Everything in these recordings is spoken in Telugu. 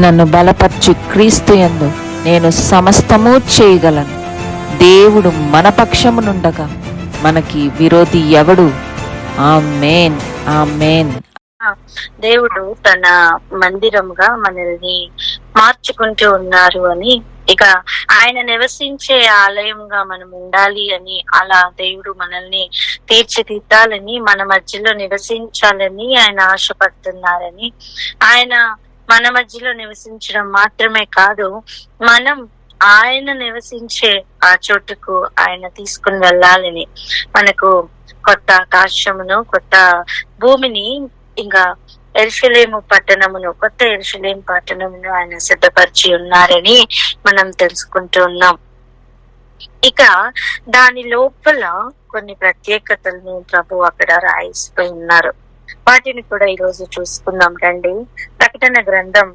నన్ను బలపర్చు క్రీస్తు యందు నేను సమస్తము చేయగలను. దేవుడు మన పక్షమునుండగా మనకి విరోధి ఎవడు? ఆమేన్, ఆమేన్. దేవుడు తన మందిరముగా మనల్ని మార్చుకుంటూ ఉన్నారు అని, ఇక ఆయన నివసించే ఆలయంగా మనం ఉండాలి అని, అలా దేవుడు మనల్ని తీర్చిదిద్దాలని, మన మధ్యలో నివసించాలని ఆయన ఆశపడుతున్నారని, ఆయన మన మధ్యలో నివసించడం మాత్రమే కాదు, మనం ఆయన నివసించే ఆ చోటుకు ఆయన తీసుకుని వెళ్ళాలని, మనకు కొత్త ఆకాశమును, కొత్త భూమిని, ఇంకా యెరూషలేము పట్టణమును, కొత్త యెరూషలేము పట్టణమును ఆయన సిద్ధపరిచి ఉన్నారని మనం తెలుసుకుంటూ ఉన్నాం. ఇక దాని లోపల కొన్ని ప్రత్యేకతలను ప్రభు అక్కడ రాయిస్తూ ఉన్నారు. వాటిని కూడా ఈరోజు చూసుకుందాం రండి. ప్రకటన గ్రంథం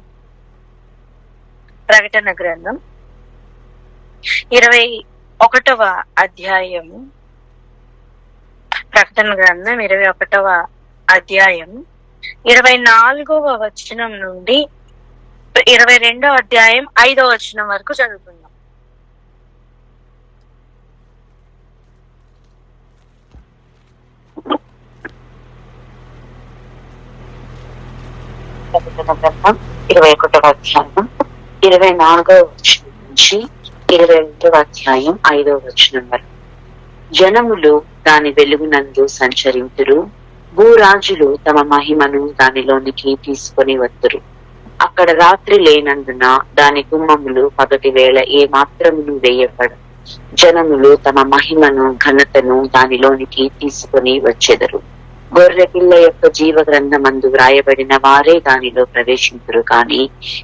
21వ అధ్యాయం, ప్రకటన గ్రంథం 21వ అధ్యాయం 24వ వచనం నుండి 22వ అధ్యాయం 5వ వచనం వరకు చదువుకుందాం. ప్రకటన గ్రంథం 21వ అధ్యాయం 24వ వచనం నుంచి 22వ అధ్యాయం 5వ వచనం వరకు. జనములు దాని వెలుగునందు సంచరింతురు, భూరాజులు తమ మహిమను దానిలోనికి తీసుకొని వత్తురు. అక్కడ రాత్రి లేనందున దాని గుమ్మములు పగటి వేళ ఏ మాత్రమును వేయబడ. జనములు తమ మహిమను ఘనతను దానిలోనికి తీసుకొని వచ్చెదరు. గొర్రె పిల్ల యొక్క జీవ గ్రంథమందు వ్రాయబడిన వారే దానిలో ప్రవేశింతురు. కాని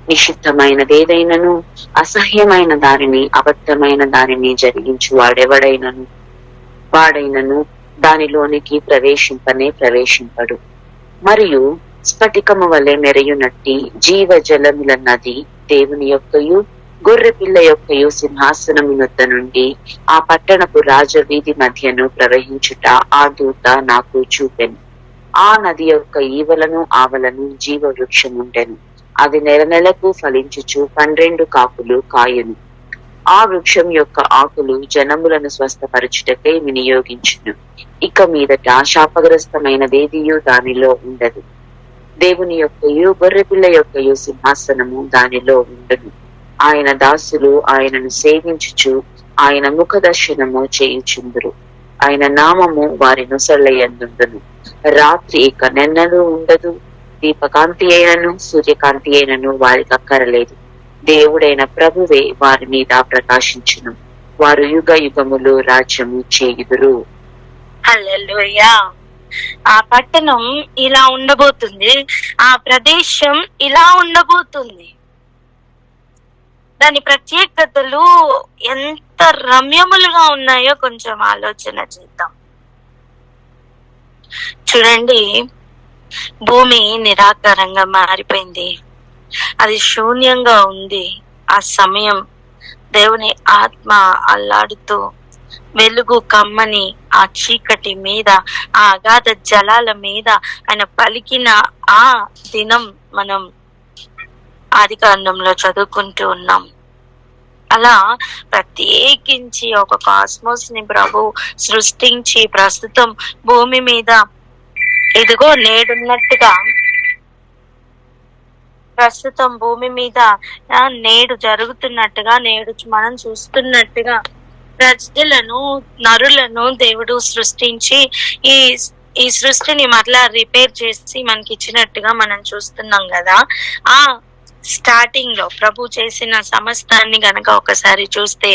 నిషిద్ధమైనదేదైనను, అసహ్యమైన దానిని, అబద్ధమైన దానిని జరిగించు వాడైనను దానిలోనికి ప్రవేశింపడు. మరియు స్ఫటికము వలె మెరయునట్టి జీవ జలముల నది దేవుని యొక్కయు గొర్రె పిల్ల యొక్కయు సింహాసనము యొద్ద నుండి ఆ పట్టణపు రాజవీధి మధ్యను ప్రవహించుట ఆ దూత నాకు చూపెను. ఆ నది యొక్క ఈవలను ఆవలను జీవ వృక్షముండెను. అది నెలకు ఫలించుచు 12 కాపులు కాయును. ఆ వృక్షం యొక్క ఆకులు జనములను స్వస్థపరచుటకై వినియోగించును. ఇక మీదట శాపగ్రస్తమైనదేదియు దానిలో ఉండదు. దేవుని యొక్కయు గొర్రెపిల్ల యొక్కయు సింహాసనము దానిలో ఉండును. ఆయన దాసులు ఆయనను సేవించుచు ఆయన ముఖ దర్శనము చేయుచుందురు. ఆయన నామము వారి నొసళ్ళయందుండును. రాత్రి ఇక నెన్నడూ ఉండదు. దీపకాంతి అయినను సూర్యకాంతి అయినను వారికి అక్కరలేదు. దేవుడైన ప్రభువే వారి మీద ప్రకాశించును. వారు యుగ యుగములు రాజ్యము చేయుదురు. హల్లెలూయా. ఆ పట్టణం ఇలా ఉండబోతుంది, ఆ ప్రదేశం ఇలా ఉండబోతుంది. దాని ప్రత్యేకతలు ఎంత రమ్యములుగా ఉన్నాయో కొంచెం ఆలోచన చేద్దాం. చూడండి, భూమి నిరాకారంగా మారిపోయింది, అది శూన్యంగా ఉంది. ఆ సమయం దేవుని ఆత్మ అల్లాడుతూ వెలుగు కమ్మని ఆ చీకటి మీద, ఆ అగాధ జలాల మీద ఆయన పలికిన ఆ దినం మనం ఆదికాండంలో చదువుకుంటూ ఉన్నాం. అలా ప్రత్యేకించి ఒక కాస్మోస్ ని ప్రభు సృష్టించి ప్రస్తుతం భూమి మీద ఇదిగో నేడున్నట్టుగా, ప్రస్తుతం భూమి మీద నేడు జరుగుతున్నట్టుగా, నేడు మనం చూస్తున్నట్టుగా ప్రజలను, నరులను దేవుడు సృష్టించి ఈ సృష్టిని మరలా రిపేర్ చేసి మనకి ఇచ్చినట్టుగా మనం చూస్తున్నాం కదా. ఆ స్టార్టింగ్ లో ప్రభు చేసిన సమస్తాన్ని గనక ఒకసారి చూస్తే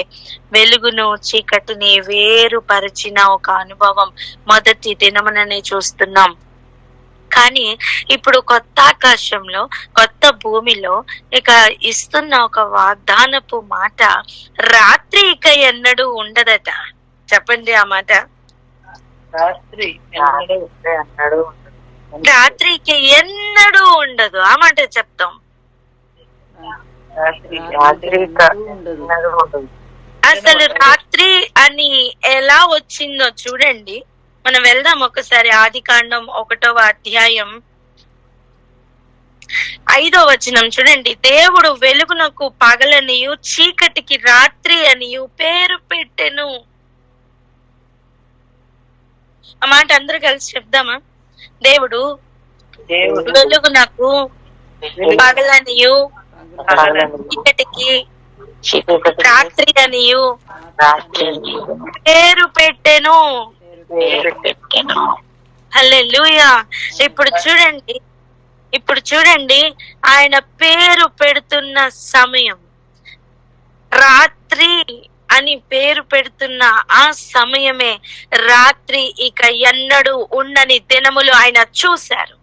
వెలుగును చీకటిని వేరుపరిచిన ఒక అనుభవం మొదటి దినముననే చూస్తున్నాం. కానీ ఇప్పుడు కొత్త ఆకాశంలో, కొత్త భూమిలో ఇక ఇస్తున్న ఒక వాగ్దానపు మాట, రాత్రి ఇక ఎన్నడూ ఉండదట. చెప్పండి ఆ మాట. రాత్రికి ఎన్నడూ ఉండదు. ఆ మాట చెప్తాం. అసలు రాత్రి అని ఎలా వచ్చిందో చూడండి. మనం వెళ్దాం ఒకసారి ఆదికాండం 1వ అధ్యాయం 5వ వచనం చూడండి. దేవుడు వెలుగునకు పగలనియు చీకటికి రాత్రి అనియు పేరు పెట్టెను. ఆ మాట అందరూ కలిసి చెప్దామా? దేవుడు వెలుగునకు పగలనియు చీకటికి రాత్రి అనియు పేరు పెట్టెను. హల్లెలూయా. ఇప్పుడు చూడండి ఆయన పేరు పెడుతున్న సమయం, రాత్రి అని పేరు పెడుతున్న ఆ సమయమే రాత్రి ఇక ఎన్నడూ ఉండని దినములు ఆయన చూశారు.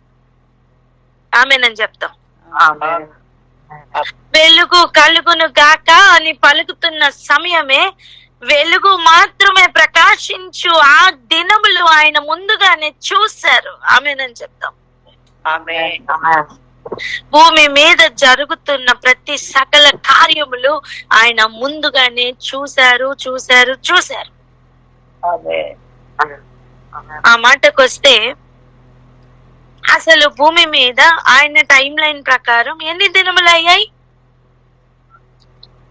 ఆమేనని చెప్తాం. వెలుగు కలుగును గాక అని పలుకుతున్న సమయమే వెలుగు మాత్రమే ప్రకాశించు ఆ దినములు ఆయన ముందుగానే చూశారు. ఆమేనని చెప్తాం. భూమి మీద జరుగుతున్న ప్రతి సకల కార్యములు ఆయన ముందుగానే చూశారు. ఆ మాటకొస్తే అసలు భూమి మీద ఆయన టైం లైన్ ప్రకారం ఎన్ని దినములు అయ్యాయి?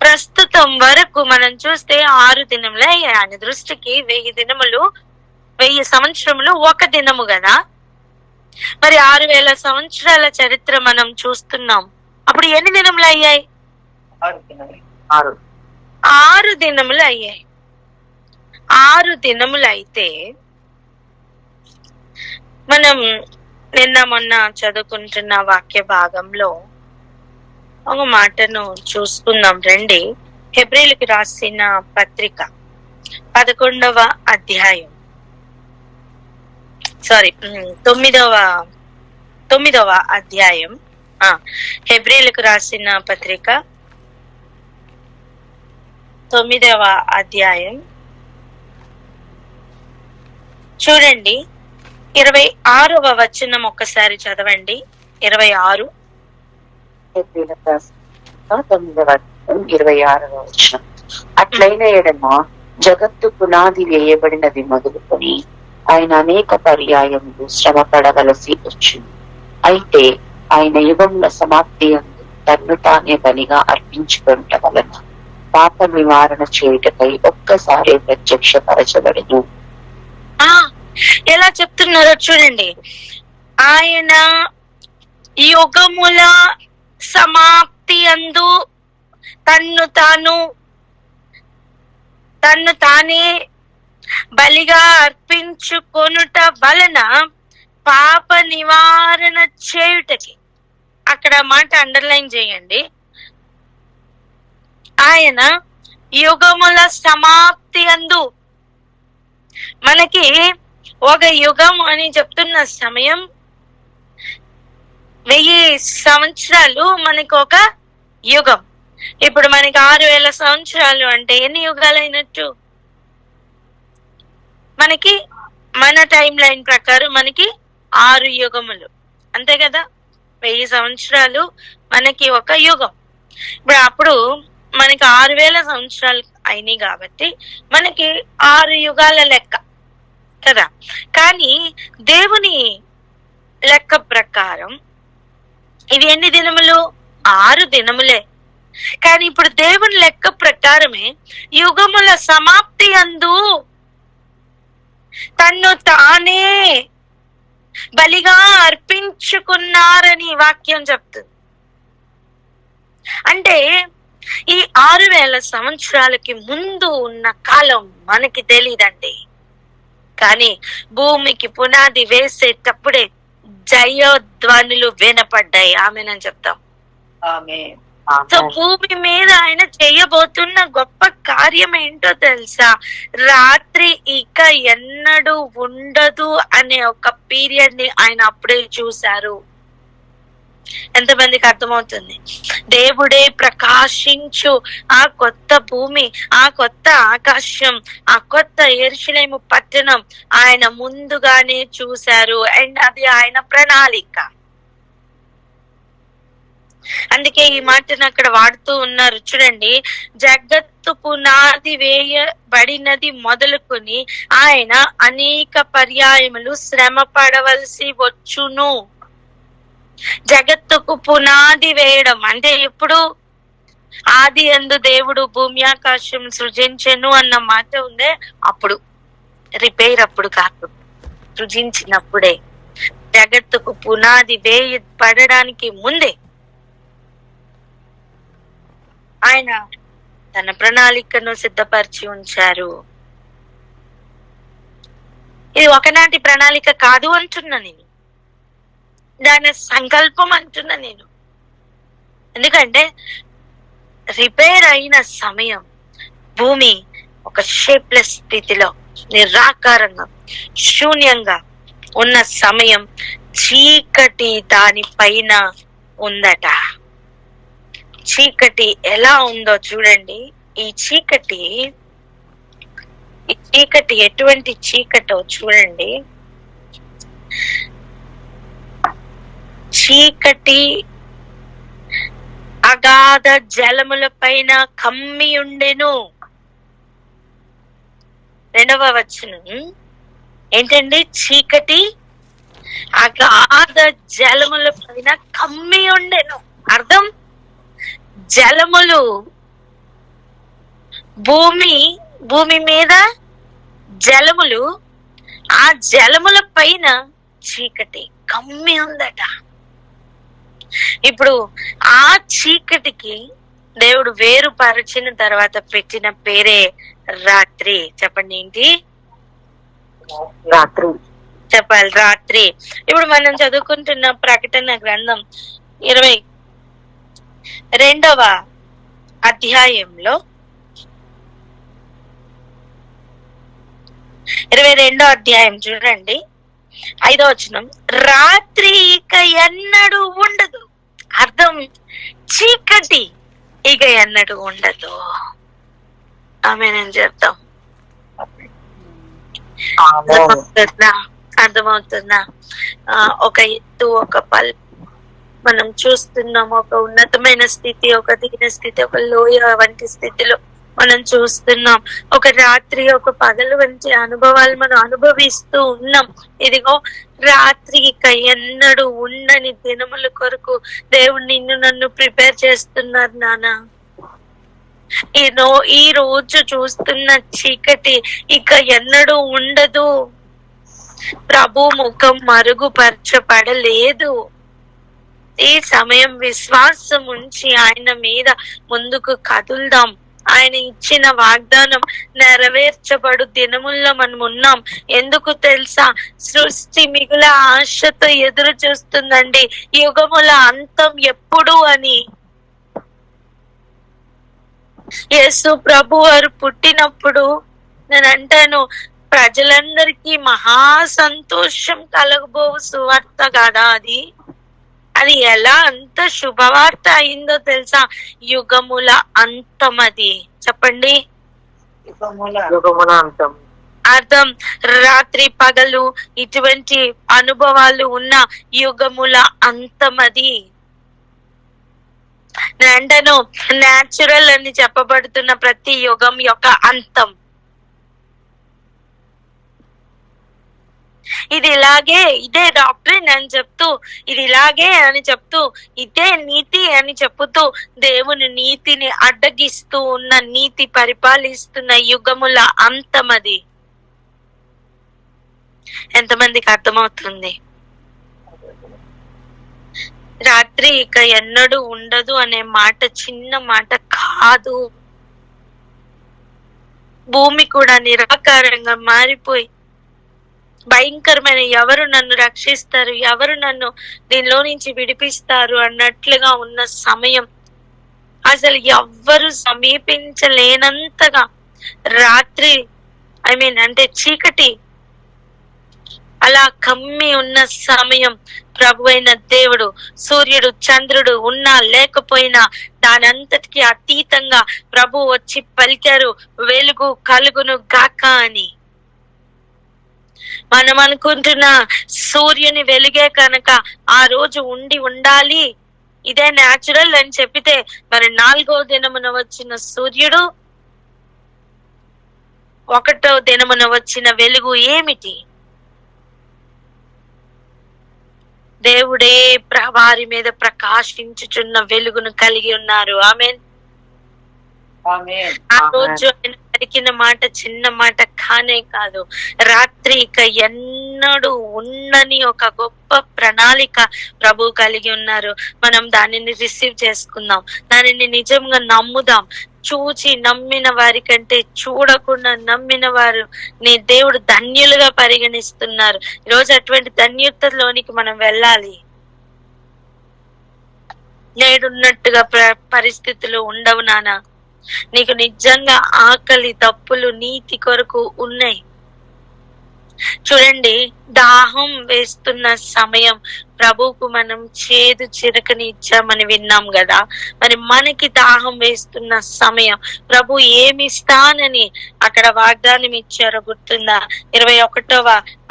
ప్రస్తుతం వరకు మనం చూస్తే 6 దినములే అయ్యాయి. ఆయన దృష్టికి 1000 దినములు 1000 సంవత్సరములు ఒక దినము కదా. మరి 6000 సంవత్సరాల చరిత్ర మనం చూస్తున్నాం. అప్పుడు ఎన్ని దినములు అయ్యాయి? 6 దినములు అయ్యాయి. 6 దినములు అయితే మనం నిన్న మొన్న చదువుకుంటున్న వాక్య భాగంలో ఒక మాటను చూసుకుందాం రండి. హెబ్రీయులకు రాసిన పత్రిక 11వ అధ్యాయం, 9వ అధ్యాయం. హెబ్రీయులకు రాసిన పత్రిక 9వ అధ్యాయం చూడండి. 26వ వచనం ఒక్కసారి చదవండి. 26. 26వ వచనం. అట్లైన ఎడమ జగత్తు పునాది వేయబడినది మొదలుకొని ఆయన అనేక పర్యాయములు శ్రమ పడవలసి వచ్చింది. అయితే ఆయన యుగముల సమాప్తి అందు తన్ను తానే బలిగా అర్పించుకొనుట వలన పాప నివారణ చేయుటకై ఒక్కసారి ప్రత్యక్షపరచబడెను. ఎలా చెప్తున్నారో చూడండి. ఆయన యుగముల సమాప్తి అందు తన్ను తానే బలిగా అర్పించుకొనుట వలన పాప నివారణ చేయుటకి. అక్కడ మాట అండర్లైన్ చేయండి. ఆయన యుగముల సమాప్తి అందు, మనకి ఒక యుగం అని చెప్తున్న సమయం 1000 సంవత్సరాలు మనకి ఒక యుగం. ఇప్పుడు మనకి 6000 సంవత్సరాలు అంటే ఎన్ని యుగాలు అయినట్టు? మనకి మన టైం లైన్ ప్రకారం మనకి 6 యుగములు, అంతే కదా. 1000 సంవత్సరాలు మనకి ఒక యుగం. అప్పుడు మనకి 6000 సంవత్సరాలు అయినాయి కాబట్టి మనకి 6 యుగాల లెక్క కదా. కానీ దేవుని లెక్క ప్రకారం ఇవి ఎన్ని దినములు? 6 దినములే. కానీ ఇప్పుడు దేవుని లెక్క ప్రకారమే యుగముల సమాప్తి అందు తన్ను తానే బలిగా అర్పించుకున్నారని వాక్యం చెప్తుంది. అంటే ఈ 6000 సంవత్సరాలకి ముందు ఉన్న కాలం మనకి తెలీదండి. కానీ భూమికి పునాది వేసేటప్పుడే జయోధ్వనులు వినపడ్డాయి. ఆమేనని చెప్తాం. సో భూమి మీద ఆయన చేయబోతున్న గొప్ప కార్యం ఏంటో తెలుసా? రాత్రి ఇక ఎన్నడూ ఉండదు అనే ఒక పీరియడ్ ని ఆయన అప్పుడే చూశారు. ఎంతమందికి అర్థమవుతుంది? దేవుడే ప్రకాశించు ఆ కొత్త భూమి, ఆ కొత్త ఆకాశం, ఆ కొత్త యెరూషలేము పట్టణం ఆయన ముందుగానే చూశారు. అండ్ అది ఆయన ప్రణాళిక. అందుకే ఈ మాటను అక్కడ వాడుతూ ఉన్నారు చూడండి. జగత్తు పునాది వేయబడినది మొదలుకొని ఆయన అనేక పర్యాయములు శ్రమ పడవలసి వచ్చును. జగత్తుకు పునాది వేయడం అంటే ఎప్పుడు? ఆది యందు దేవుడు భూమి ఆకాశం సృజించెను అన్న మాట ఉందే అప్పుడు. రిపేర్ అప్పుడు కాదు, సృజించినప్పుడే. జగత్తుకు పునాది పడడానికి ముందే ఆయన తన ప్రణాళికను సిద్ధపరిచి ఉంచారు. ఇది ఒకనాటి ప్రణాళిక కాదు అంటున్నా నేను, దాని సంకల్పం అంటున్నా నేను. ఎందుకంటే రిపేర్ అయిన సమయం భూమి ఒక షేప్లెస్ స్థితిలో, నిరాకారంగా, శూన్యంగా ఉన్న సమయం, చీకటి దానిపైన ఉందట. చీకటి ఎలా ఉందో చూడండి. ఈ చీకటి ఎటువంటి చీకటో చూడండి. చీకటి అగాధ జలముల పైన కమ్మి ఉండెను. 2వ వచనం ఏంటండి? చీకటి అగాధ జలముల పైన కమ్మి ఉండెను. అర్థం, జలములు, భూమి మీద జలములు, ఆ జలముల పైన చీకటి కమ్మి ఉందట. ఇప్పుడు ఆ చీకటికి దేవుడు వేరుపరిచిన తర్వాత పెట్టిన పేరే రాత్రి. చెప్పండి ఏంటి? రాత్రి. చెప్పాలి, రాత్రి. ఇప్పుడు మనం చదువుకుంటున్న ప్రకటన గ్రంథం 22వ అధ్యాయంలో 22వ అధ్యాయం చూడండి, 5వ వచనం, రాత్రి ఇక ఎన్నడూ ఉండదు. అర్థం, చీకటి ఇక ఎన్నడూ ఉండదు. ఆమేనని చెప్తాం. అర్థమవుతుందా? ఒక ఎత్తు, ఒక పల్ మనం చూస్తున్నాం. ఒక ఉన్నతమైన స్థితి, ఒక దీన స్థితి, ఒక లోయ వంటి స్థితిలో మనం చూస్తున్నాం. ఒక రాత్రి, ఒక పగలు వంటి అనుభవాలు మనం అనుభవిస్తూ ఉన్నాం. ఇదిగో రాత్రి ఇక ఎన్నడూ ఉండని దినముల కొరకు దేవుడు నిన్ను నన్ను ప్రిపేర్ చేస్తున్నారు నాన్న. ఈ రోజు చూస్తున్న చీకటి ఇక ఎన్నడూ ఉండదు. ప్రభు ముఖం మరుగుపరచబడలేదు. ఈ సమయం విశ్వాసం ఉంచి ఆయన మీద ముందుకు కదులుదాం. ఆయన ఇచ్చిన వాగ్దానం నెరవేర్చబడు దినముల్లో మనం ఉన్నాం. ఎందుకు తెలుసా? సృష్టి మిగుల ఆశతో ఎదురు చూస్తుందండి యుగముల అంతం ఎప్పుడు అని. యేసు ప్రభు వారు పుట్టినప్పుడు నేను అంటాను, ప్రజలందరికీ మహా సంతోషం కలగబోవు సువార్త కదా అది. అది ఎలా అంత శుభవార్త అయిందో తెలుసా? యుగముల అంతం అది. చెప్పండి, యుగముల అంతం. అర్థం, రాత్రి పగలు ఇటువంటి అనుభవాలు ఉన్న యుగముల అంతం అది. అంటను న్యాచురల్ అని చెప్పబడుతున్న ప్రతి యుగం యొక్క అంతం. ఇది ఇలాగే, ఇదే డాక్టరీన్ అని చెప్తూ, ఇది ఇలాగే అని చెప్తూ, ఇదే నీతి అని చెప్తూ దేవుని నీతిని అడ్డగిస్తూ ఉన్న, నీతి పరిపాలిస్తున్న యుగముల అంతం అది. ఎంతమందికి అర్థమవుతుంది? రాత్రి ఇక ఎన్నడూ ఉండదు అనే మాట చిన్న మాట కాదు. భూమి కూడా నిరాకారంగా మారిపోయి భయంకరమైన ఎవరు నన్ను రక్షిస్తారు, ఎవరు నన్ను దీనిలో నుంచి విడిపిస్తారు అన్నట్లుగా ఉన్న సమయం, అసలు ఎవ్వరు సమీపించలేనంతగా రాత్రి అంటే చీకటి అలా కమ్మి ఉన్న సమయం, ప్రభు అయిన దేవుడు సూర్యుడు చంద్రుడు ఉన్నా లేకపోయినా దానంతటికి అతీతంగా ప్రభు వచ్చి పలికారు, వెలుగు కలుగును గాక అని. మనం అనుకుంటున్న సూర్యుని వెలుగే కనుక ఆ రోజు ఉండాలి, ఇదే న్యాచురల్ అని చెప్పితే, మరి 4వ దినమున వచ్చిన సూర్యుడు, 1వ దినమున వచ్చిన వెలుగు ఏమిటి? దేవుడే వారి మీద ప్రకాశించుచున్న వెలుగును కలిగి ఉన్నారు. ఆమేన్. ఆ రోజు ఆయన పలికిన మాట చిన్న మాట కానే కాదు. రాత్రి ఇక ఎన్నడూ ఉన్నని ఒక గొప్ప ప్రణాళిక ప్రభు కలిగి ఉన్నారు. మనం దానిని రిసీవ్ చేసుకుందాం, దానిని నిజంగా నమ్ముదాం. చూచి నమ్మిన వారి కంటే చూడకుండా నమ్మిన వారు నీ దేవుడు ధన్యులుగా పరిగణిస్తున్నారు. ఈరోజు అటువంటి ధన్యతలోనికి మనం వెళ్ళాలి. నేడున్నట్టుగా పరిస్థితులు ఉండవు నాన్న. నీకు నిజంగా ఆకలి, తప్పులు, నీతి కొరకు ఉన్నాయి. చూడండి, దాహం వేస్తున్న సమయం ప్రభువుకు మనం చేదు చిరకని ఇచ్చామని విన్నాం కదా. మరి మనకి దాహం వేస్తున్న సమయం ప్రభు ఏమిస్తానని అక్కడ వాగ్దానం ఇచ్చారో గుర్తుందా? 21వ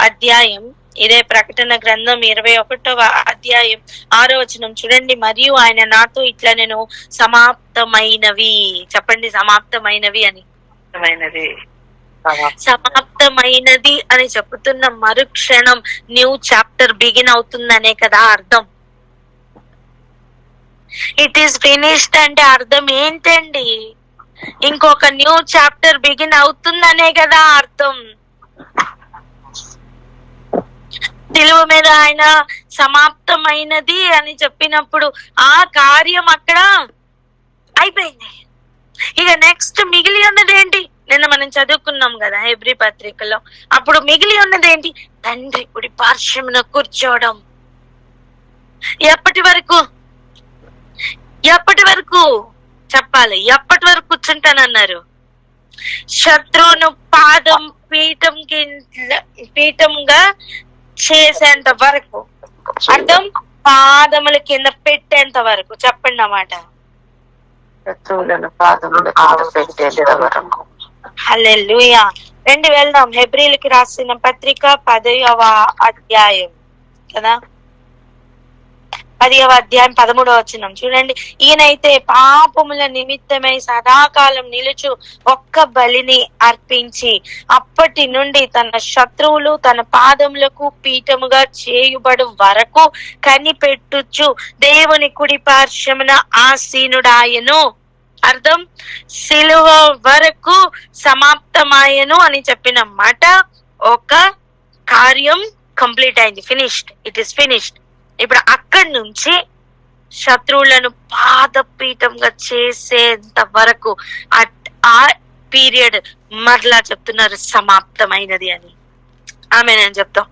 అధ్యాయం, ఇదే ప్రకటన గ్రంథం 21వ అధ్యాయం 6వ వచనం చూడండి. మరియు ఆయన నాతో ఇట్లా, నేను సమాప్తమైనవి, చెప్పండి సమాప్తమైనవి అని. సమాప్తమైనది అని చెప్తున్న మరుక్షణం న్యూ చాప్టర్ బిగిన్ అవుతుందనే కదా అర్థం. ఇట్ ఈస్ ఫినిష్డ్ అంటే అర్థం ఏంటండి? ఇంకొక న్యూ చాప్టర్ బిగిన్ అవుతుందనే కదా అర్థం. సిలువ మీద ఆయన సమాప్తమైనది అని చెప్పినప్పుడు ఆ కార్యం అక్కడ అయిపోయింది. ఇక నెక్స్ట్ మిగిలి ఉన్నది ఏంటి? నిన్న మనం చదువుకున్నాం కదా హెబ్రీ పత్రికలో. అప్పుడు మిగిలి ఉన్నది ఏంటి? తండ్రి కుడి పార్శ్వమున కూర్చోవడం. ఎప్పటి వరకు చెప్పాలి? ఎప్పటి వరకు కూర్చుంటానన్నారు? శత్రువును పాదం పీఠంగా చేసేంత వరకు, అర్థం పాదముల కింద పెట్టేంత వరకు. చెప్పండి అన్నమాట. శత్రువులను పాదముల కింద పెట్టేంత వరకు. హల్లెలూయా. రండి వెళ్దాం. హెబ్రీలకి రాసిన పత్రిక 10వ అధ్యాయం కదా, 10వ అధ్యాయం 13వ వచనం చూడండి. ఈయనైతే పాపముల నిమిత్తమై సదాకాలం నిలుచు ఒక్క బలిని అర్పించి అప్పటి నుండి తన శత్రువులు తన పాదములకు పీఠముగా చేయుబడు వరకు కనిపెట్టుచు దేవుని కుడి పార్శ్వమున ఆసీనుడాయను. అర్థం, సిలువ వరకు సమాప్తమాయను అని చెప్పిన మాట. ఒక కార్యం కంప్లీట్ అయింది, ఫినిష్డ్, ఇట్ ఈస్ ఫినిష్డ్. ఇప్పుడు అక్కడి నుంచి శత్రువులను పాదపీఠంగా చేసేంత వరకు ఆ పీరియడ్ మరలా చెప్తున్నారు సమాప్తమైనది అని. ఆమె నేను చెప్తాం.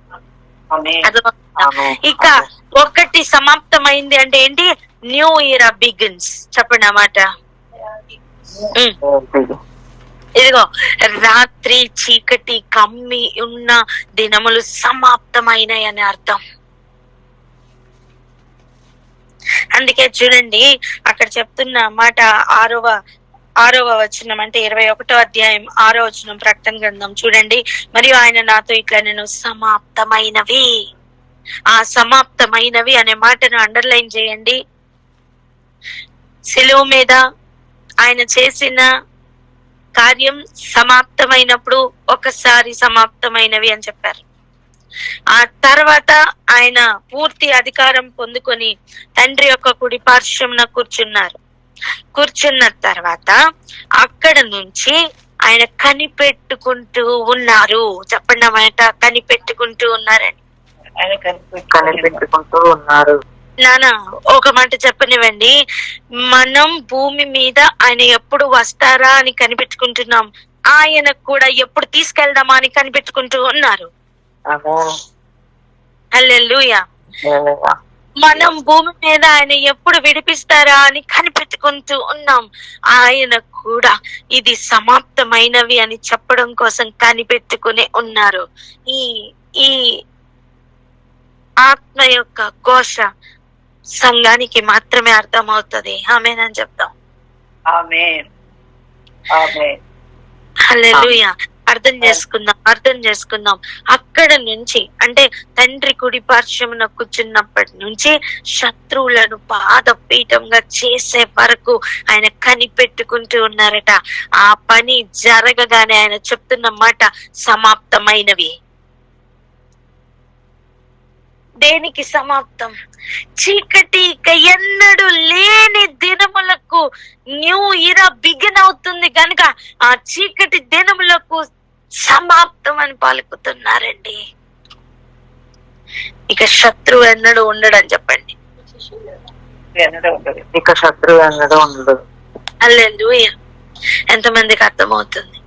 ఇక ఒకటి సమాప్తమైంది అంటే ఏంటి? New year begins. చెప్పండి అన్నమాట. ఇదిగో రాత్రి చీకటి కమ్మి ఉన్న దినములు సమాప్తమైనాయి అని అర్థం. అందుకే చూడండి అక్కడ చెప్తున్న మాట 6వ వచనం, అంటే 21వ అధ్యాయం 6వ వచనం ప్రకటన గ్రంథం చూడండి. మరియు ఆయన నాతో ఇట్లా, నేను సమాప్తమైనవి. ఆ సమాప్తమైనవి అనే మాటను అండర్లైన్ చేయండి. సిలువ మీద ఆయన చేసిన కార్యం సమాప్తమైనప్పుడు ఒకసారి సమాప్తమైనవి అని చెప్పారు. ఆ తర్వాత ఆయన పూర్తి అధికారం పొందుకొని తండ్రి యొక్క కుడి పార్శ్వమున కూర్చున్న తర్వాత అక్కడ నుంచి ఆయన కనిపెట్టుకుంటూ ఉన్నారు. చెప్పండి మాట, కనిపెట్టుకుంటూ ఉన్నారని. కనిపెట్టుకుంటూ ఉన్నారు. నానా ఒక మాట చెప్పనివ్వండి. మనం భూమి మీద ఆయన ఎప్పుడు వస్తారా అని కనిపెట్టుకుంటున్నాం, ఆయన కూడా ఎప్పుడు తీసుకెళ్దామా అని కనిపెట్టుకుంటూ ఉన్నారు. హల్లెలూయా. మనం భూమి మీద ఆయన ఎప్పుడు విడిపిస్తారా అని కనిపెట్టుకుంటూ ఉన్నాం. ఆయన కూడా ఇది సమాప్తమైనవి అని చెప్పడం కోసం కనిపెట్టుకుని ఉన్నారు. ఈ ఆత్మ యొక్క ఘోష సంఘానికి మాత్రమే అర్థమవుతుంది. ఆమేన్ చెప్తాం. హల్లెలూయా. అర్థం చేసుకుందాం. అక్కడ నుంచి అంటే తండ్రి కుడి పార్శ్వమున కూర్చున్నప్పటి నుంచి శత్రువులను పాదపీఠంగా చేసే వరకు ఆయన కనిపెట్టుకుంటూ ఉన్నారట. ఆ పని జరగగానే ఆయన చెప్తున్న మాట సమాప్తమైనవి. దేనికి సమాప్తం? చీకటి ఇక ఎన్నడూ లేని దినములకు న్యూ ఇయర్ బిగిన్ అవుతుంది కనుక ఆ చీకటి దినములకు సమాప్తం అని పలుకుతున్నారండి. ఇక శత్రువు ఎన్నడూ ఉండడని చెప్పండి. ఇక శత్రువు ఎన్నడూ ఉండదు. హల్లెలూయా. ఎంతమందికి అర్థమవుతుంది?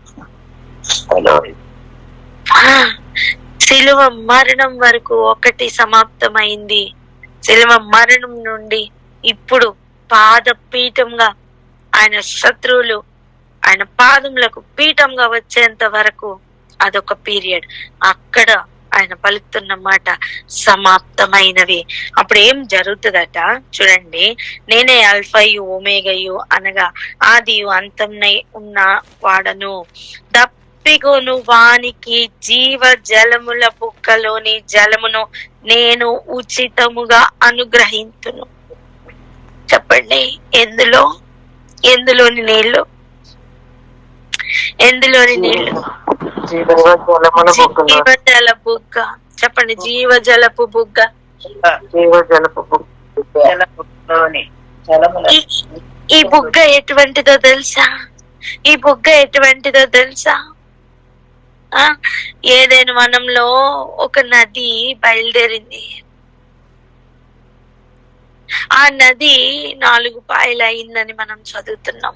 శిలువ మరణం వరకు ఒకటి సమాప్తమైంది. శిలువ మరణం నుండి ఇప్పుడు పాదపీఠంగా ఆయన శత్రువులు ఆయన పాదములకు పీఠంగా వచ్చేంత వరకు అదొక పీరియడ్. అక్కడ ఆయన పలుకుతున్న మాట సమాప్తమైనవి. అప్పుడు ఏం జరుగుతుందట చూడండి. నేనే అల్ఫయు ఓమేగయు అనగా ఆదియు అంతమై ఉన్న వాడను. తప్పిగోను వానికి జీవ జలముల బుగ్గలోని జలమును నేను ఉచితముగా అనుగ్రహింతును. చెప్పండి, ఎందులోని నీళ్లు? ఎందులోని నీళ్లు? జీవజల బుగ్గ. చెప్పండి, జీవజలపు బుగ్గ. ఈ బుగ్గ ఎటువంటిదో తెలుసా? ఈ బుగ్గ ఎటువంటిదో తెలుసా? ఏదైనా వనంలో ఒక నది బయలుదేరింది. ఆ నది 4 పాయలు అయిందని మనం చదువుతున్నాం.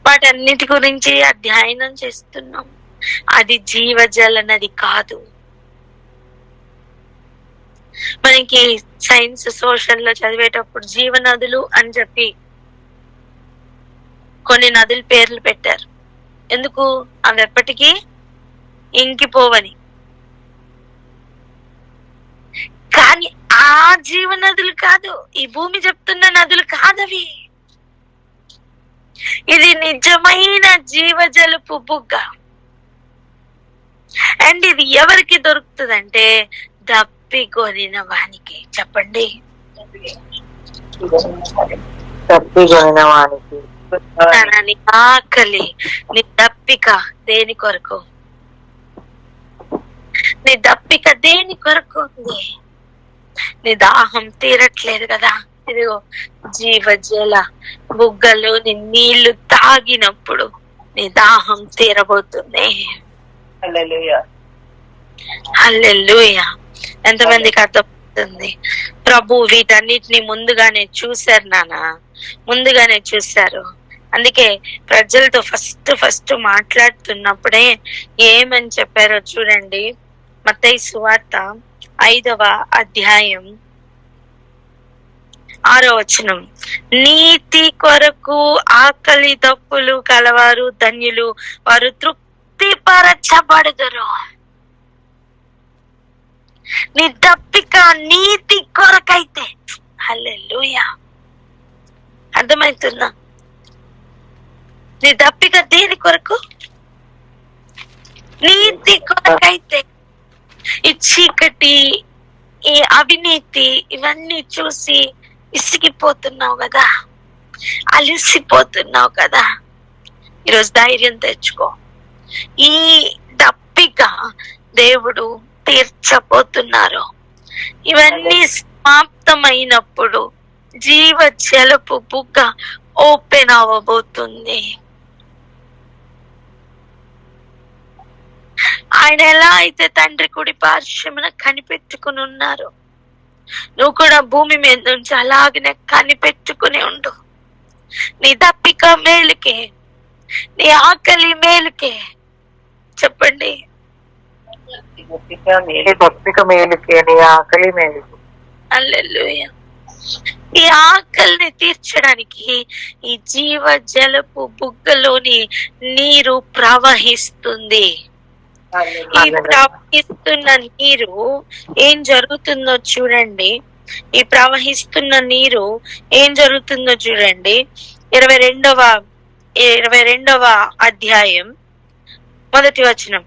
వాటన్నిటి గురించి అధ్యయనం చేస్తున్నాం. అది జీవజల నది కాదు. మనకి సైన్స్ సోషల్ లో చదివేటప్పుడు జీవనదులు అని చెప్పి కొన్ని నదుల పేర్లు పెట్టారు. ఎందుకు? అవి ఎప్పటికీ ఇంకిపోవని. కానీ ఆ జీవనదులు కాదు, ఈ భూమి చెప్తున్న నదులు కాదవి. ఇది నిజమైన జీవజలపు బుగ్గ. అండ్ ఇది ఎవరికి దొరుకుతుందంటే దప్పికొనిన వానికి. చెప్పండి, దప్పికొనిన వానికి. నీ ఆకలి, నీ దప్పిక దేని కొరకు? నీ దప్పిక దేని కొరకు ఉంది? నీ దాహం తీరట్లేదు కదా. ఇదిగో జీవజల బుగ్గలోని నీళ్లు తాగినప్పుడు నీ దాహం తీరబోతుంది. హల్లెలూయా. ఎంతమందికి అర్థమవుతుంది? ప్రభు వీటన్నిటిని ముందుగానే చూశారు నాన్న, ముందుగానే చూశారు. అందుకే ప్రజలతో ఫస్ట్ మాట్లాడుతున్నప్పుడే ఏమని చెప్పారో చూడండి. మత్తయి సువార్త 5వ అధ్యాయం 6వ వచనం. నీతి కొరకు ఆకలి దప్పులు కలవారు ధన్యులు, వారు తృప్తిపరచబడుదురు. నీ దప్పిక నీతి కొరకైతే, హల్లెలూయా, అర్థమవుతుందా? నీ దప్పిక దేని కొరకు? నీతి కొరకైతే. ఈ చీకటి, ఈ అవినీతి, ఇవన్నీ చూసి ఇసిగిపోతున్నావు కదా, అలిసిపోతున్నావు కదా. ఈరోజు ధైర్యం తెచ్చుకో. ఈ దప్పిక దేవుడు తీర్చబోతున్నారు. ఇవన్నీ సమాప్తమైనప్పుడు జీవ జలపు బుగ్గ ఓపెన్ అవ్వబోతుంది. ఆయన ఎలా అయితే తండ్రి కుడి పార్శ్వమున కనిపెట్టుకుని ఉన్నారు, నువ్వు కూడా భూమి మీద నుంచి అలాగనే కనిపెట్టుకుని ఉండు. నీ దప్పిక మేలుకే, నీ ఆకలి మేలుకే. చెప్పండి, దప్పిక మేలుకే, నీ ఆకలి మేలుకే. హల్లెలూయా. ఈ ఆకలిని తీర్చడానికి ఈ జీవ జలపు బుగ్గలోని నీరు ప్రవహిస్తుంది. ఈ ప్రవహిస్తున్న నీరు ఏం జరుగుతుందో చూడండి. ఈ ప్రవహిస్తున్న నీరు ఏం జరుగుతుందో చూడండి. 22వ అధ్యాయం 1వ వచనం.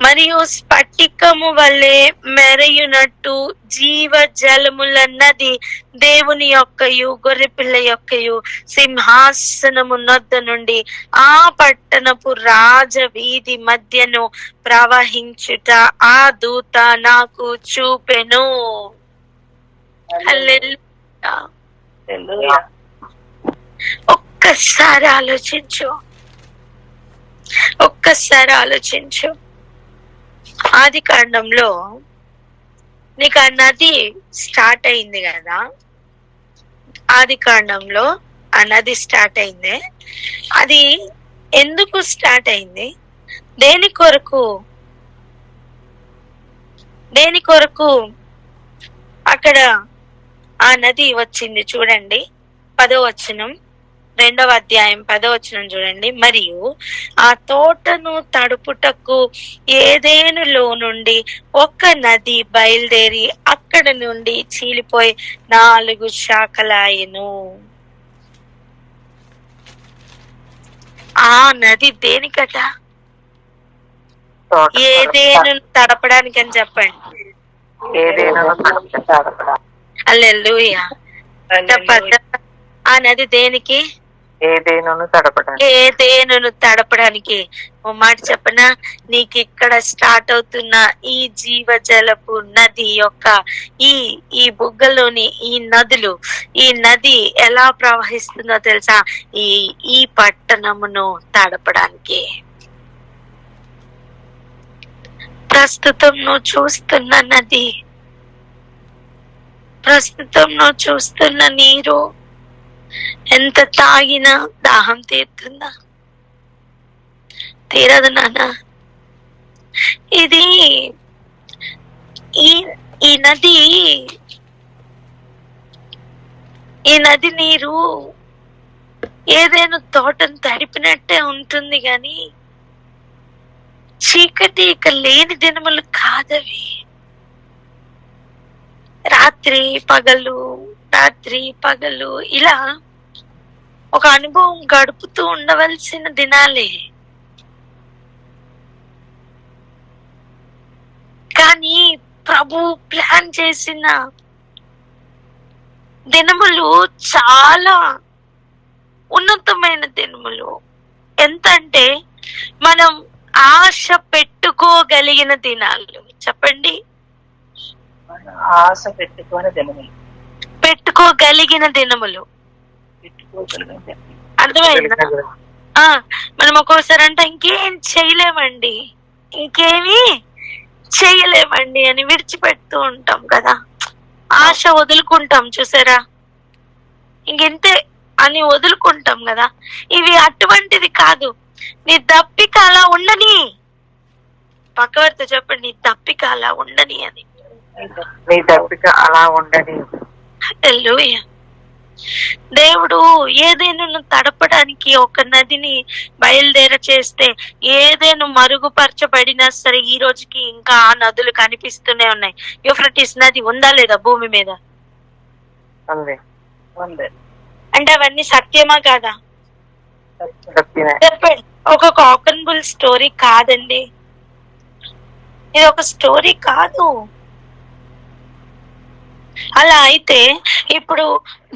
మరియు స్ఫటికము వలె మెరయునట్టు జీవ జలముల నది దేవుని యొక్కయు గొర్రెపిల్ల యొక్కయు సింహాసనము నొద్ద నుండి ఆ పట్టణపు రాజ వీధి మధ్యను ప్రవహించుట ఆ దూత నాకు చూపెను. హల్లెలూయా. ఒక్కసారి ఆలోచించు. ఆది కాండంలో నీకు ఆ నది స్టార్ట్ అయింది కదా, ఆది కాండంలో ఆ నది స్టార్ట్ అయింది. అది ఎందుకు స్టార్ట్ అయింది? దేని కొరకు అక్కడ ఆ నది వచ్చింది? చూడండి 10వ వచనం, 2వ అధ్యాయం 10వ వచనం చూడండి. మరియు ఆ తోటను తడుపుటకు ఏదేనులో నుండి ఒక నది బయలుదేరి అక్కడ నుండి చీలిపోయి 4 శాఖలాయెను. ఆ నది దేనికట? ఏదేను తడపడానికి అని చెప్పండి. హల్లెలూయా. ఆ నది దేనికి? ఏదేనును తడపడానికి. ఓ మాట చెప్పనా, నీకు ఇక్కడ స్టార్ట్ అవుతున్న ఈ జీవజలపు నది యొక్క ఈ బుగ్గలోని ఈ నది ఎలా ప్రవహిస్తుందో తెలుసా? ఈ పట్టణమును తడపడానికి. ప్రస్తుతం నువ్వు చూస్తున్న నది, ప్రస్తుతం నువ్వు చూస్తున్న నీరు ఎంత తాగినా దాహం తీరుతుందా? తీరదు నాన్న. ఇది ఈ నది నీరు ఏదైనా తోటను తడిపినట్టే ఉంటుంది గాని చీకటి ఇక లేని దినములు కాదవి. రాత్రి పగలు ఇలా ఒక అనుభవం గడుపుతూ ఉండవలసిన దినాలే. కానీ ప్రభు ప్లాన్ చేసిన దినములు చాలా ఉన్నతమైన దినములు. ఎంత అంటే మనం ఆశ పెట్టుకోగలిగిన దినాలు. చెప్పండి, ఆశ పెట్టుకోగలిగిన దినములు. అర్థమైందా? మనం ఒక్కోసారి అంటే ఇంకేమీ చేయలేమండి అని విడిచిపెడుతూ ఉంటాం కదా. ఆశ వదులుకుంటాం, చూసారా? ఇంకెంతే అని వదులుకుంటాం కదా. ఇవి అటువంటిది కాదు. నీ దప్పిక అలా ఉండని. పక్కవారితో చెప్పండి, నీ దప్పిక అలా ఉండని అని. హల్లెలూయా. దేవుడు ఏదైనా తడపడానికి ఒక నదిని బయలుదేర చేస్తే, ఏదైనా మరుగుపరచబడినా సరే ఈ రోజుకి ఇంకా ఆ నదులు కనిపిస్తూనే ఉన్నాయి. యూఫ్రటీస్ నది ఉందా లేదా భూమి మీద? అంటే అవన్నీ సత్యమా కాదా? చెప్పండి. ఒక కాకన్ బుల్ స్టోరీ కాదండి, ఇది ఒక స్టోరీ కాదు. అలా అయితే ఇప్పుడు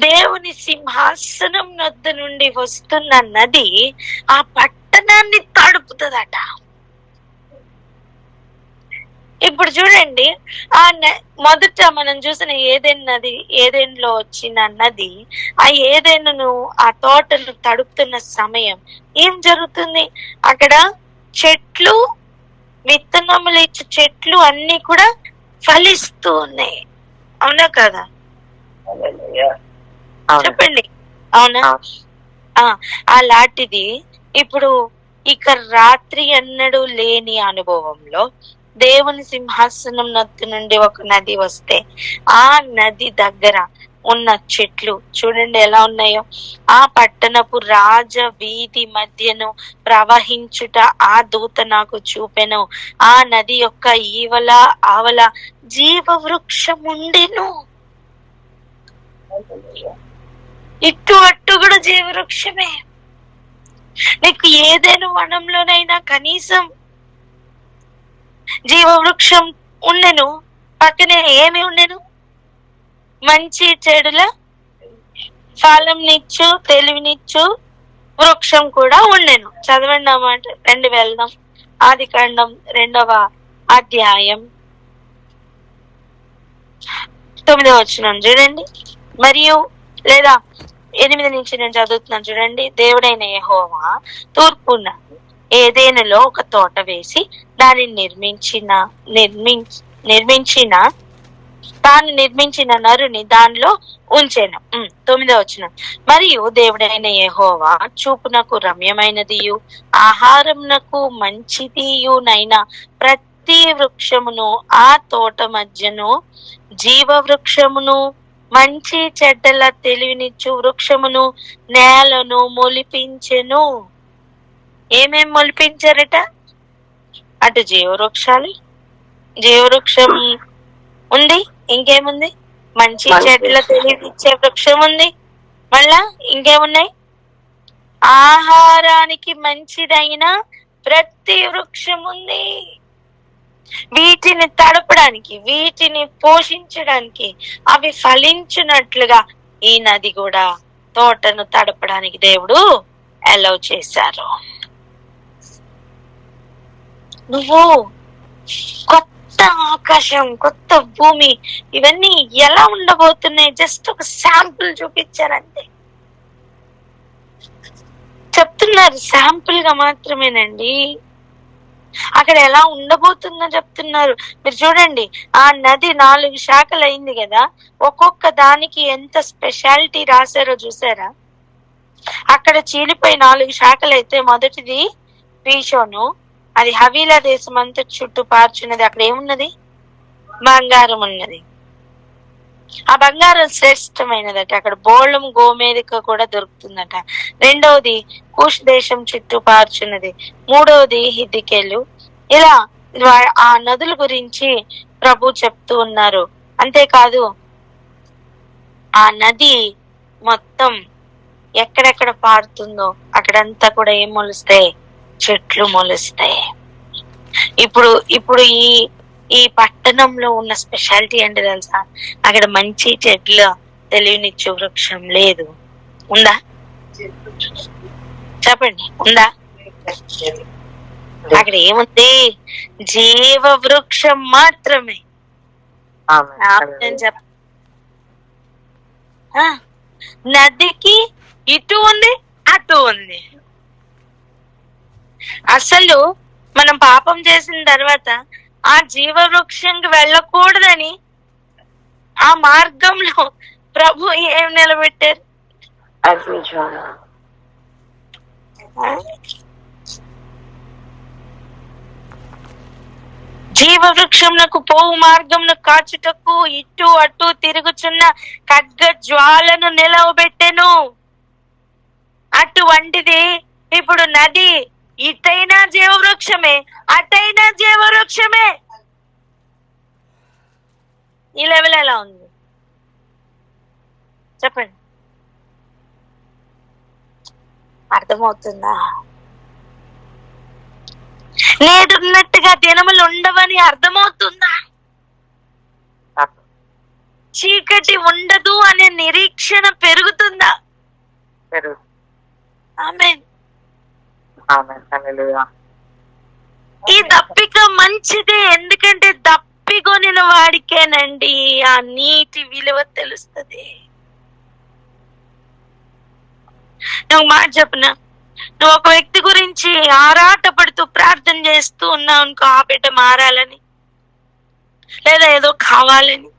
దేవుని సింహాసనం వద్ద నుండి వస్తున్న నది ఆ పట్టణాన్ని తడుపుతుందట. ఇప్పుడు చూడండి, మొదట మనం చూసిన ఏదైన్లో వచ్చిన నది, ఆ ఏదైనాను ఆ తోటను తడుపుతున్న సమయం ఏం జరుగుతుంది? అక్కడ చెట్లు, విత్తనములు ఇచ్చే చెట్లు అన్ని కూడా ఫలిస్తూ ఉన్నాయి. అవునా కదా? చెప్పండి, అవునా? అలాంటిది ఇప్పుడు ఇక రాత్రి ఎన్నడూ లేని అనుభవంలో దేవుని సింహాసనం నొద్దు నుండి ఒక నది వస్తే, ఆ నది దగ్గర ఉన్న చెట్లు చూడండి ఎలా ఉన్నాయో. ఆ పట్టణపు రాజ వీధి మధ్యను ప్రవహించుట ఆ దూత నాకు చూపెను. ఆ నది యొక్క ఈవల ఆవల జీవ వృక్షం ఉండెను. ఇటు అట్టు కూడా జీవ వృక్షమే. నీకు ఏదైనా వనంలోనైనా కనీసం జీవ వృక్షం ఉండెను, పక్కనే ఏమి ఉండెను? మంచి చెడుల ఫలంనిచ్చు తెలివినిచ్చు వృక్షం కూడా ఉండెను. చదవండి అన్నమాట. రండి వెళ్దాం. ఆదికాండం 2వ అధ్యాయం 9వ వచనం చూడండి. మరియు లేదా 8 నుంచి నేను చదువుతున్నాను చూడండి. దేవుడైన యెహోవా తూర్పున ఏదెనులో ఒక తోట వేసి దానిని నిర్మించిన నరుని దానిలో ఉంచెను. 9వ వచనం. మరియు దేవుడైన యెహోవా చూపునకు రమ్యమైనదియు ఆహారమునకు మంచిదియునైన ప్రతి వృక్షమును ఆ తోట మధ్యను జీవ వృక్షమును మంచి చెడ్డల తెలివినిచ్చు వృక్షమును నేలను మొలిపించెను. ఏమేం మొలిపించారట? అటు జీవవృక్షాలు, జీవవృక్షం ఉంది, ఇంకేముంది? మంచి చెట్ల తెలివిచ్చే వృక్షం ఉంది. మళ్ళా ఇంకేమున్నాయి? ఆహారానికి మంచిదైన ప్రతి వృక్షం ఉంది. వీటిని తడపడానికి, వీటిని పోషించడానికి, అవి ఫలించినట్లుగా ఈ నది కూడా తోటను తడపడానికి దేవుడు అలౌ చేశారు. నువ్వు కొత్త ఆకాశం, కొత్త భూమి, ఇవన్నీ ఎలా ఉండబోతున్నాయి జస్ట్ ఒక శాంపుల్ చూపించారంటే. చెప్తున్నారు శాంపుల్ గా మాత్రమేనండి. అక్కడ ఎలా ఉండబోతుందో చెప్తున్నారు. మీరు చూడండి, ఆ నది 4 శాఖలు అయింది కదా, ఒక్కొక్క దానికి ఎంత స్పెషాలిటీ రాశారో చూసారా? అక్కడ చీలిపోయి 4 శాఖలు అయితే మొదటిది పీషోను, అది హవీలా దేశం అంతా చుట్టూ పార్చున్నది. అక్కడ ఏమున్నది? బంగారం ఉన్నది. ఆ బంగారం శ్రేష్టమైనదట. అక్కడ బోళం గోమేదిక కూడా దొరుకుతుందట. రెండవది కుష్ దేశం చుట్టూ పార్చున్నది. మూడవది హిద్దికేలు. ఇలా ఆ నదుల గురించి ప్రభు చెప్తూ ఉన్నారు. అంతేకాదు ఆ నది మొత్తం ఎక్కడెక్కడ పారుతుందో అక్కడంతా కూడా ఏం మొలుస్తాయి? చెట్లు మొలుస్తాయి. ఇప్పుడు ఈ పట్టణంలో ఉన్న స్పెషాలిటీ ఏంటి తెలుసా? అక్కడ మంచి చెట్లు తెలివినిచ్చు వృక్షం లేదు. ఉందా? చెప్పండి, ఉందా? అక్కడ ఏముంది? జీవ వృక్షం మాత్రమే. నదికి ఇటు ఉంది, అటు ఉంది. అసలు మనం పాపం చేసిన తర్వాత ఆ జీవ వృక్షంకి వెళ్ళకూడదని ఆ మార్గంలో ప్రభు ఏం నిలబెట్టారు? జీవ వృక్షంకు పోవు మార్గంను కాచుటకు ఇటు అటు తిరుగుచున్న ఖడ్గ జ్వాలను నిలవబెట్టెను. అటువంటిది ఇప్పుడు నది ఇటైనా జీవవృక్షమే, అటైనా జీవవృక్షమే. ఈ లెవెల్ ఎలా ఉంది చెప్పండి? అర్థమవుతుందా? నేడున్నట్టుగా దినములు ఉండవని అర్థమవుతుందా? చీకటి ఉండదు అనే నిరీక్షణ పెరుగుతుందా? ఆమేన్. ఈ దప్పిక మంచిదే, ఎందుకంటే దప్పికొనిన వాడికేనండి ఆ నీటి విలువ తెలుస్తుంది. నువ్వు మాట చెప్పనా, నువ్వు ఒక వ్యక్తి గురించి ఆరాటపడుతూ ప్రార్థన చేస్తూ ఉన్నావు అనుకో, ఆ బిడ్డ మారాలని లేదా ఏదో కావాలని,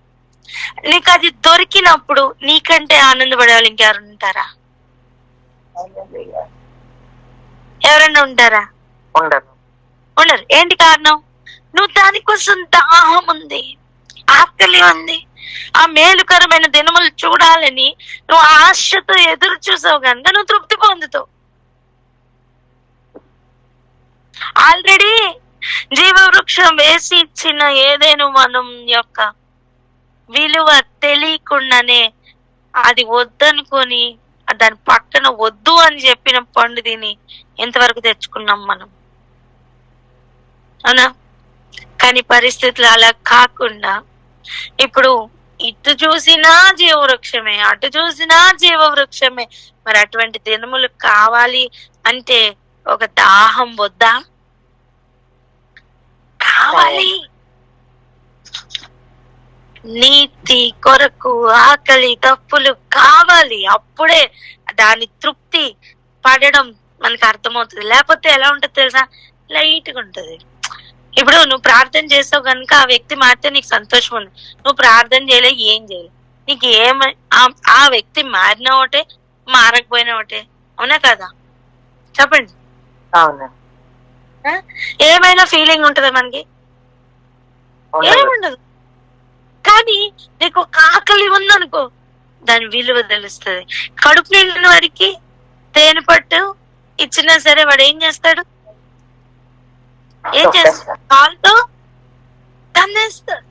నీకు అది దొరికినప్పుడు నీకంటే ఆనందపడేవాళ్ళు ఇంకెవరు ఉంటారా? ఎవరన్నా ఉంటారా? ఉండరు. ఏంటి కారణం? నువ్వు దానికోసం దాహం ఉంది, ఆకలి ఉంది, ఆ మేలుకరమైన దినములు చూడాలని నువ్వు ఆశతో ఎదురు చూసావు కనుక నువ్వు తృప్తి పొందుతావు. ఆల్రెడీ జీవవృక్షం వేసి ఇచ్చిన ఏదైనా మనం యొక్క విలువ తెలియకుండానే అది వద్దనుకొని దాని పక్కన వద్దు అని చెప్పిన పండు తిని ఎంతవరకు తెచ్చుకున్నాం మనం, అవునా? కానీ పరిస్థితులు అలా కాకుండా ఇప్పుడు ఇటు చూసినా జీవవృక్షమే, అటు చూసినా జీవవృక్షమే. మరి అటువంటి దినములు కావాలి అంటే ఒక దాహం వద్దా? కావాలి. నీతి కొరకు ఆకలి తప్పులు కావాలి. అప్పుడే దాని తృప్తి పడడం మనకు అర్థమవుతుంది. లేకపోతే ఎలా ఉంటది తెలుసా? లైట్ గా ఉంటది. ఇప్పుడు నువ్వు ప్రార్థన చేస్తావు కనుక ఆ వ్యక్తి మారితే నీకు సంతోషం ఉంది. నువ్వు ప్రార్థన చేయలే, ఏం చేయలే, నీకు ఆ వ్యక్తి మారిన ఒకటే, మారకపోయినా ఒకటే. అవునా కదా? చెప్పండి. ఏమైనా ఫీలింగ్ ఉంటదా మనకి? ఏముండదు. కానీ నీకు ఒక ఆకలి ఉందనుకో, దాని విలువ తెలుస్తుంది. కడుపు నిండిన వారికి తేనె పట్టు ఇచ్చినా సరే వాడు ఏం చేస్తాడు? ఏం చేస్తాడు? కాలుతో తన్నేస్తాడు.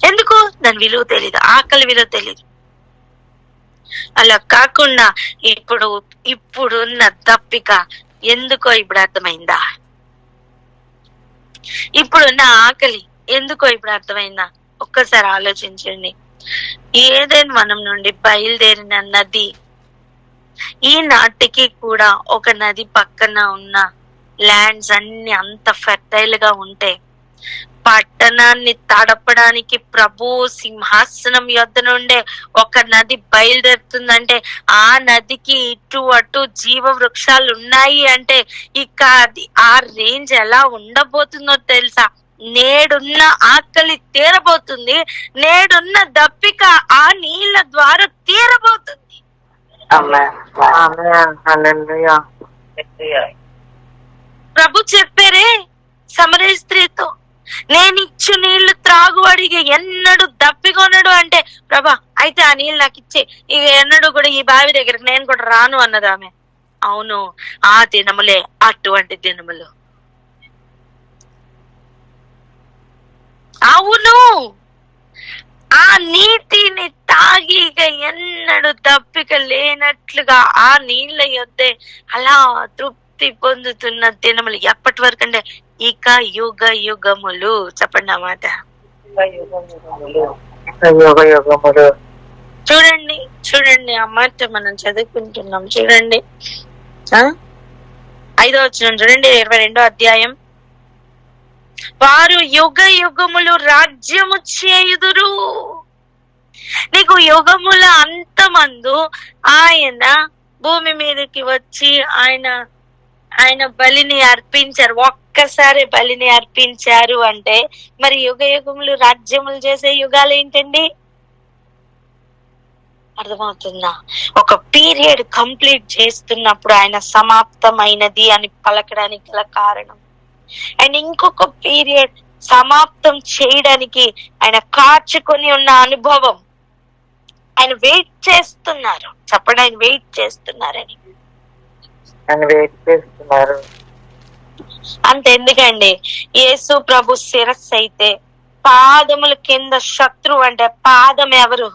ఎందుకు? దాని విలువ తెలీదు, ఆకలి విలువ తెలీదు. అలా కాకుండా ఇప్పుడున్న దప్పిక ఎందుకో ఇప్పుడు అర్థమైందా? ఇప్పుడున్న ఆకలి ఎందుకో ఇప్పుడు అర్థమైందా? ఒక్కసారి ఆలోచించండి. ఏదైనా మనం నుండి బయలుదేరిన నది ఈనాటికి కూడా ఒక నది పక్కన ఉన్న ల్యాండ్స్ అన్ని అంత ఫెర్టైల్ గా ఉంటే, పట్టణాన్ని తడపడానికి ప్రభు సింహాసనం యొద్ద నుండే ఒక నది బయలుదేరుతుందంటే, ఆ నదికి ఇటు అటు జీవ వృక్షాలు ఉన్నాయి అంటే ఇక అది ఆ రేంజ్ ఎలా ఉండబోతుందో తెలుసా? నేడున్న ఆకలి తీరబోతుంది, నేడున్న దప్పిక ఆ నీళ్ల ద్వారా తీరబోతుంది. ప్రభు చెప్పారే సమరయ స్త్రీతో, నేనిచ్చు నీళ్లు త్రాగువాడికి ఎన్నడూ దప్పికొనడు అంటే, ప్రభా అయితే ఆ నీళ్ళు నాకు ఇచ్చే, ఇక ఎన్నడూ కూడా ఈ బావి దగ్గరికి నేను కూడా రాను అన్నది ఆమె. అవును, ఆ దినములే అటువంటి దినములు. అవును, ఆ నీటిని తాగి ఇక ఎన్నడూ దప్పిక లేనట్లుగా ఆ నీళ్ళ యొద్దే అలా తృప్తి పొందుతున్న దినములు ఎప్పటి వరకు అంటే ఇక యుగ యుగములు. చెప్పండి ఆ మాట. చూడండి చూడండి, ఆ మాట మనం చదువుకుంటున్నాం. చూడండి 5వ వచనం చూడండి, 22వ అధ్యాయం. వారు యుగ యుగములు రాజ్యము చేయుదురు. నీకు యుగముల అంతమందు ఆయన భూమి మీదకి వచ్చి ఆయన బలిని అర్పించారు. ఒక్కసారి బలిని అర్పించారు అంటే మరి యుగ యుగములు రాజ్యములు చేసే యుగాలు ఏంటండి? అర్థమవుతుందా? ఒక పీరియడ్ కంప్లీట్ చేస్తున్నప్పుడు ఆయన సమాప్తమైనది అని పలకడానికి గల కారణం, అండ్ ఇంకొక పీరియడ్ సమాప్తం చేయడానికి ఆయన కాచుకొని ఉన్న అనుభవం. ఆయన వెయిట్ చేస్తున్నారు. చెప్పండి, ఆయన వెయిట్ చేస్తున్నారని. అంతెందుకండి, యేసు ప్రభు శిరస్సు అయితే పాదముల కింద శత్రువు అంటే పాదం ఎవరు?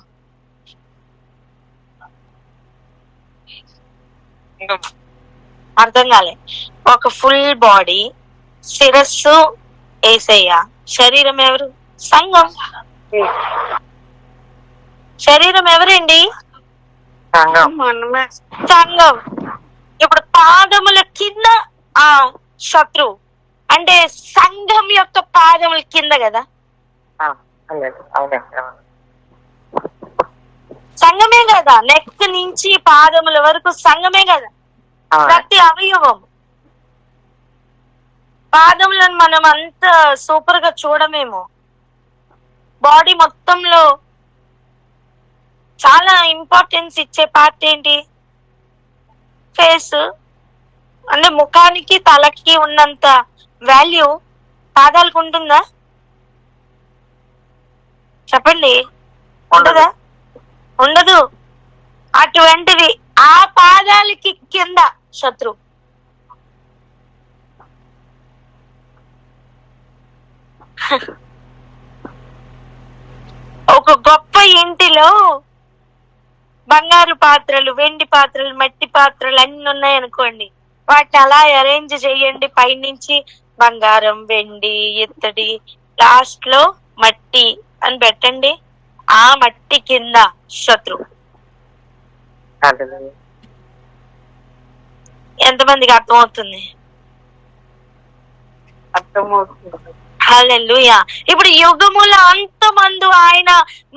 అర్థం కాలే. ఒక ఫుల్ బాడీ, శిరస్సు యేసయ్య, శరీరం ఎవరు? సంఘం. శరీరం ఎవరండి? సంఘం. ఇప్పుడు పాదముల కింద ఆ శత్రువు అంటే సంఘం యొక్క పాదముల కింద కదా. సంఘమే కదా, నెక్ నుంచి పాదముల వరకు సంఘమే కదా, ప్రతి అవయవం. పాదములను మనం అంత సూపర్ గా చూడమేమో. బాడీ మొత్తంలో చాలా ఇంపార్టెన్స్ ఇచ్చే పార్ట్ ఏంటి? ఫేస్. అంటే ముఖానికి తలకి ఉన్నంత వాల్యూ పాదాలకు ఉంటుందా? చెప్పండి, ఉండదా? ఉండదు. అటువంటివి ఆ పాదాలకి కింద శత్రువు. ఒక గొప్ప ఇంటిలో బంగారు పాత్రలు, వెండి పాత్రలు, మట్టి పాత్రలు అన్ని ఉన్నాయి అనుకోండి. వాటిని అలా అరేంజ్ చేయండి, పైనుంచి బంగారం, వెండి, ఇత్తడి, లాస్ట్ లో మట్టి అని పెట్టండి. ఆ మట్టి కింద శత్రువు. హల్లెలూయా. ఎంతమందికి అర్థమవుతుంది? అర్థమవుతుంది. హల్లెలూయా. ఇప్పుడు యుగముల అంతమందు ఆయన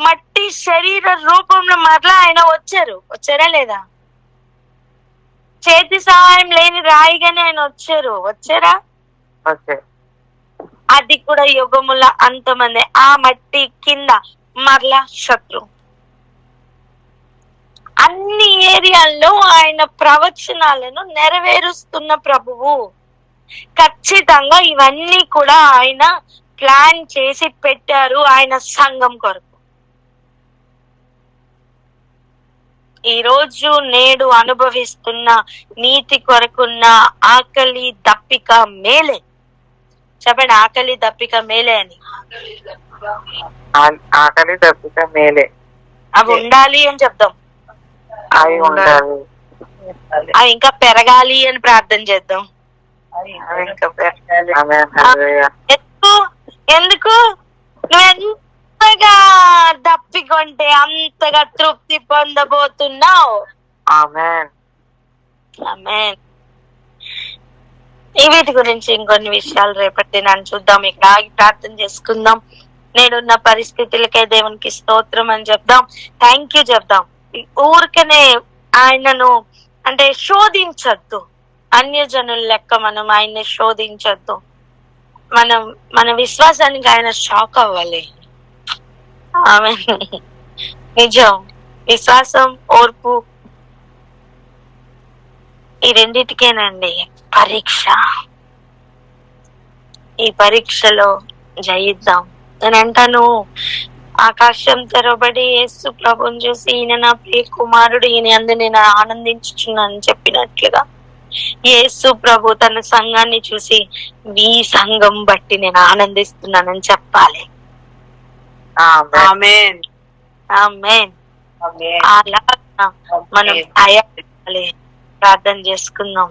మట్టి శరీర రూపంలో మరలా ఆయన వచ్చారా లేదా? చేతి సహాయం లేని రాయిగానే ఆయన వచ్చారా? ఓకే. అది కూడా యుగముల అంతమంది. ఆ మట్టి కింద మరలా శత్రు. అన్ని ఏరియాల్లో ఆయన ప్రవచనాలను నెరవేరుస్తున్న ప్రభువు. ఖచ్చితంగా ఇవన్నీ కూడా ఆయన ప్లాన్ చేసి పెట్టారు ఆయన సంఘం కొరకు. ఈ రోజు నేడు అనుభవిస్తున్న నీతి కొరకున్న ఆకలి దప్పిక మేలే. చెప్పండి, ఆకలి దప్పిక మేలే అని. ఆకలి దప్పిక మేలే. అవి ఉండాలి అని చెప్దాం. అవి ఉండాలి. అవి ఇంకా పెరగాలి అని ప్రార్థన చేద్దాం. ఎందుకు నువ్వెంతగా దప్పికొంటే అంతగా తృప్తి పొందబోతున్నావు. ఆమేన్. ఆమేన్. వీటి గురించి ఇంకొన్ని విషయాలు రేపటి నన్ను చూద్దాం. ఇక్కడ ఆగి ప్రార్థన చేసుకుందాం. నేడున్న పరిస్థితులకే దేవునికి స్తోత్రం అని చెప్దాం. థ్యాంక్ యూ చెప్దాం. ఊరికనే ఆయనను అంటే శోధించద్దు. అన్యజనుల లెక్క మనం ఆయన్ని శోధించద్దు. మన విశ్వాసానికి ఆయన షాక్ అవ్వాలి. ఆమె నిజం. విశ్వాసం, ఓర్పు, ఈ రెండిటికేనండి పరీక్ష. ఈ పరీక్షలో జయిద్దాం. నేను అంటాను, ఆకాశం తెరవబడి యేసు ప్రభుని చూసి ఈయన నా ప్రియ కుమారుడు, ఈయన యందు నేను ఆనందించుచున్నానని చెప్పినట్లుగా యేసు ప్రభు తన సంఘాన్ని చూసి ఈ సంఘం బట్టి నేను ఆనందిస్తున్నానని చెప్పాలి. ఆమేన్. ఆమేన్. అలా మనం ప్రార్థన చేసుకుందాం.